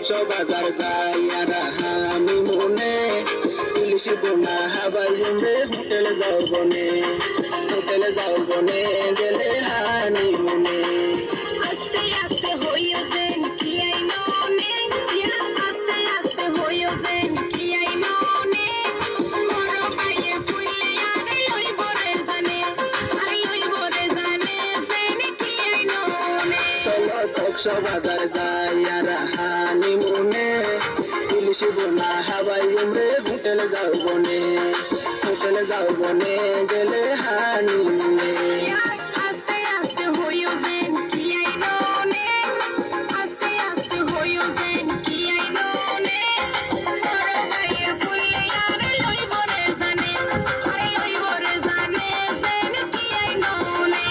বাজার যাইয়ারা হানি মনে ইলিশ বোনা হাবাইম রে হোটেলে যাও বনে গেলে হানি মনে আস্তে আস্তে হইও যেন কি আইনো নে আস্তে আস্তে হইও যেন কি আইনো নে বড় পায়ে ফুলে আরে লইব রে জানে যেন কি আইনো নে চলো বাজার যাইয়ারা হানি মনে ইলিশ বোনা হাবাইম রে হোটেলে যাও বনে গেলে হানি মনে আস্তে আস্তে হইও যেন কি আইনো নে আস্তে আস্তে হইও যেন কি আইনো নে বড় পায়ে ফুলে আরে লইব রে জানে যেন কি আইনো নে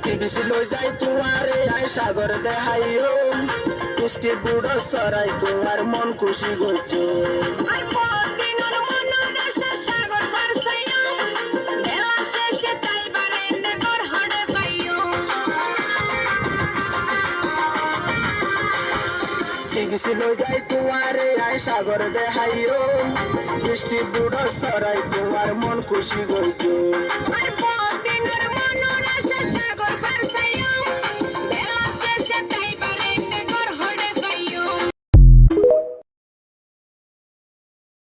টিভিসি লই যাই তোমারে আই সাগর দেখাইও মিষ্টি বুড়ো সরাই তোমার মন খুশি গইছো আর পরদিনের মনোরসা সাগর ফারসাইও বেলা শেষে তাই বারেন্দে ঘর হড়ে পাইও টিভিসি লই যাই তোমারে আই সাগর দেখাইও মিষ্টি বুড়ো সরাই তোমার মন খুশি গইছো আর